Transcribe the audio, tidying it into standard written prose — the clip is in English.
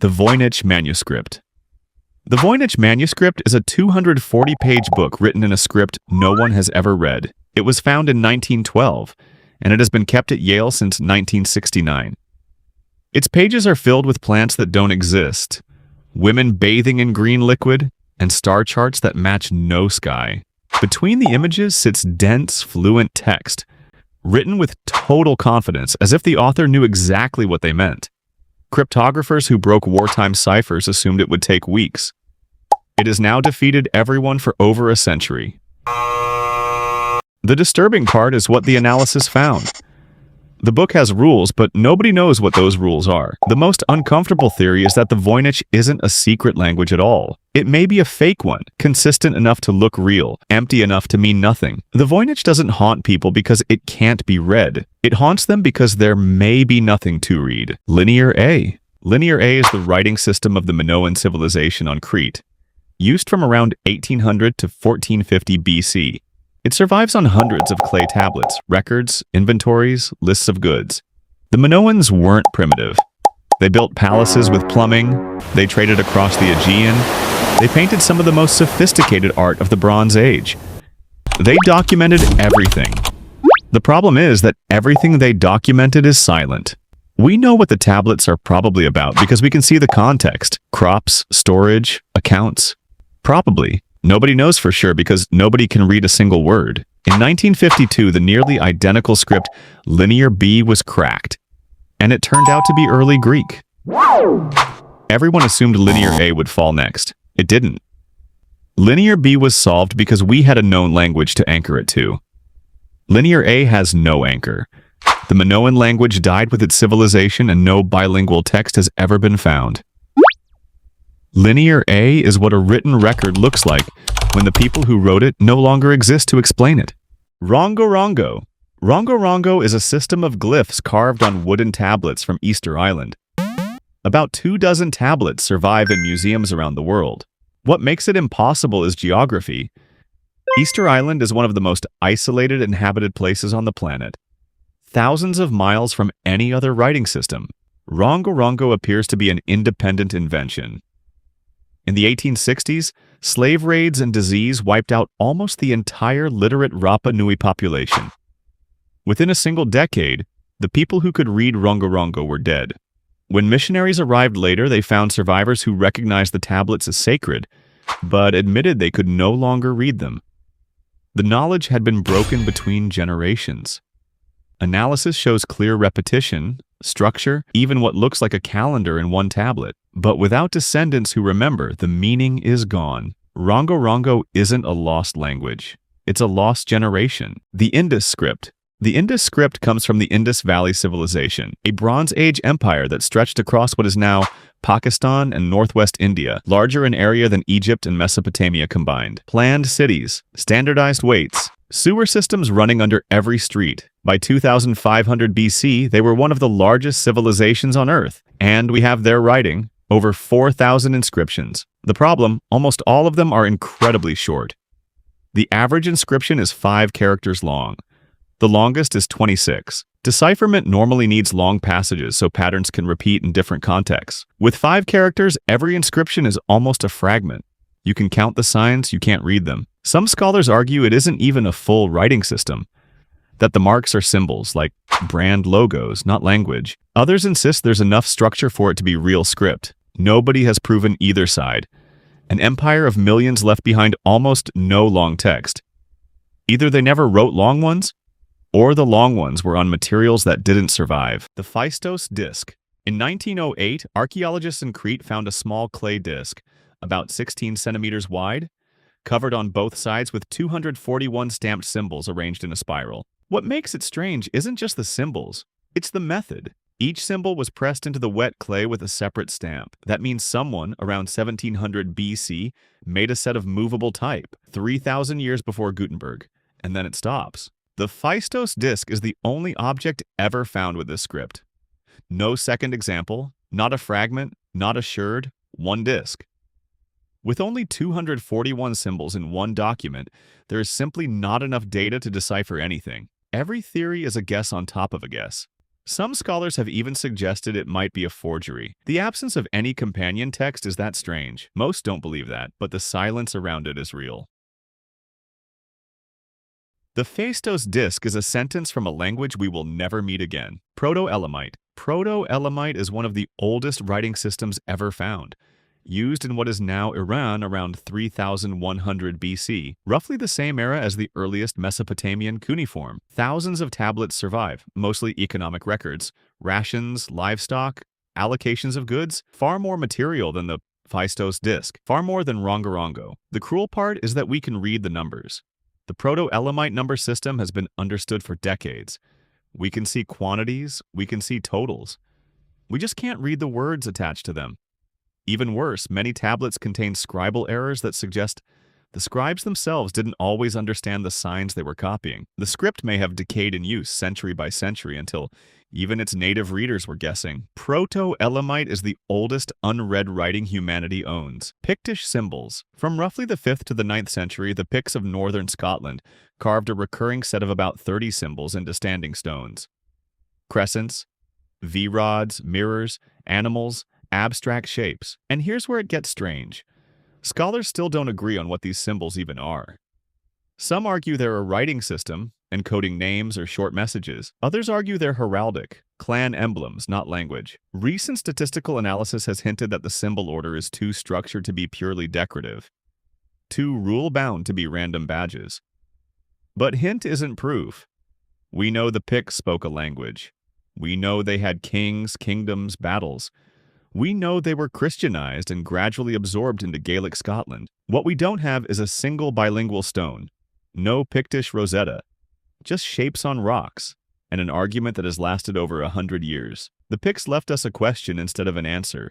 The Voynich Manuscript. The Voynich Manuscript is a 240-page book written in a script no one has ever read. It was found in 1912, and it has been kept at Yale since 1969. Its pages are filled with plants that don't exist, women bathing in green liquid, and star charts that match no sky. Between the images sits dense, fluent text, written with total confidence, as if the author knew exactly what they meant. Cryptographers who broke wartime ciphers assumed it would take weeks. It has now defeated everyone for over a century. The disturbing part is what the analysis found. The book has rules, but nobody knows what those rules are. The most uncomfortable theory is that the Voynich isn't a secret language at all. It may be a fake one, consistent enough to look real, empty enough to mean nothing. The Voynich doesn't haunt people because it can't be read. It haunts them because there may be nothing to read. Linear A. Linear A is the writing system of the Minoan civilization on Crete, used from around 1800 to 1450 BC. It survives on hundreds of clay tablets, records, inventories, lists of goods. The Minoans weren't primitive. They built palaces with plumbing, they traded across the Aegean, they painted some of the most sophisticated art of the Bronze Age. They documented everything. The problem is that everything they documented is silent. We know what the tablets are probably about because we can see the context: crops, storage, accounts. Probably. Nobody knows for sure because nobody can read a single word. In 1952, the nearly identical script Linear B was cracked, and it turned out to be early Greek. Everyone assumed Linear A would fall next. It didn't. Linear B was solved because we had a known language to anchor it to. Linear A has no anchor. The Minoan language died with its civilization, and no bilingual text has ever been found. Linear A is what a written record looks like when the people who wrote it no longer exist to explain it. Rongorongo. Rongorongo is a system of glyphs carved on wooden tablets from Easter Island. About 24 tablets survive in museums around the world. What makes it impossible is geography. Easter Island is one of the most isolated inhabited places on the planet, thousands of miles from any other writing system. Rongorongo appears to be an independent invention. In the 1860s, slave raids and disease wiped out almost the entire literate Rapa Nui population. Within a single decade, the people who could read Rongorongo were dead. When missionaries arrived later, they found survivors who recognized the tablets as sacred, but admitted they could no longer read them. The knowledge had been broken between generations. Analysis shows clear repetition, structure, even what looks like a calendar in one tablet. But without descendants who remember, the meaning is gone. Rongorongo isn't a lost language. It's a lost generation. The Indus Script. The Indus Script comes from the Indus Valley Civilization, a Bronze Age empire that stretched across what is now Pakistan and northwest India, larger in area than Egypt and Mesopotamia combined. Planned cities, standardized weights, sewer systems running under every street. By 2500 BC, they were one of the largest civilizations on Earth, and we have their writing, over 4,000 inscriptions. The problem, almost all of them are incredibly short. The average inscription is 5 characters long. The longest is 26. Decipherment normally needs long passages so patterns can repeat in different contexts. With 5 characters, every inscription is almost a fragment. You can count the signs, you can't read them. Some scholars argue it isn't even a full writing system, that the marks are symbols, like brand logos, not language. Others insist there's enough structure for it to be real script. Nobody has proven either side. An empire of millions left behind almost no long text. Either they never wrote long ones, or the long ones were on materials that didn't survive. The Phaistos Disc. In 1908, archaeologists in Crete found a small clay disc, about 16 centimeters wide, covered on both sides with 241 stamped symbols arranged in a spiral. What makes it strange isn't just the symbols, it's the method. Each symbol was pressed into the wet clay with a separate stamp. That means someone, around 1700 BC, made a set of movable type, 3,000 years before Gutenberg, and then it stops. The Phaistos Disc is the only object ever found with this script. No second example, not a fragment, not a sherd, one disc. With only 241 symbols in one document, there is simply not enough data to decipher anything. Every theory is a guess on top of a guess. Some scholars have even suggested it might be a forgery. The absence of any companion text is that strange. Most don't believe that, but the silence around it is real. The Phaistos Disc is a sentence from a language we will never meet again. Proto-Elamite. Proto-Elamite is one of the oldest writing systems ever found, used in what is now Iran around 3100 BC, roughly the same era as the earliest Mesopotamian cuneiform. Thousands of tablets survive, mostly economic records, rations, livestock, allocations of goods, far more material than the Phaistos Disc, far more than Rongorongo. The cruel part is that we can read the numbers. The Proto-Elamite number system has been understood for decades. We can see quantities, we can see totals. We just can't read the words attached to them. Even worse, many tablets contain scribal errors that suggest the scribes themselves didn't always understand the signs they were copying. The script may have decayed in use century by century until even its native readers were guessing. Proto-Elamite is the oldest unread writing humanity owns. Pictish Symbols. From roughly the 5th to the 9th century, the Picts of northern Scotland carved a recurring set of about 30 symbols into standing stones. Crescents, V-rods, mirrors, animals, abstract shapes. And here's where it gets strange. Scholars still don't agree on what these symbols even are. Some argue they're a writing system, encoding names or short messages. Others argue they're heraldic, clan emblems, not language. Recent statistical analysis has hinted that the symbol order is too structured to be purely decorative, too rule-bound to be random badges. But hint isn't proof. We know the Picts spoke a language. We know they had kings, kingdoms, battles. We know they were Christianized and gradually absorbed into Gaelic Scotland. What we don't have is a single bilingual stone, no Pictish Rosetta, just shapes on rocks, and an argument that has lasted over 100 years. The Picts left us a question instead of an answer.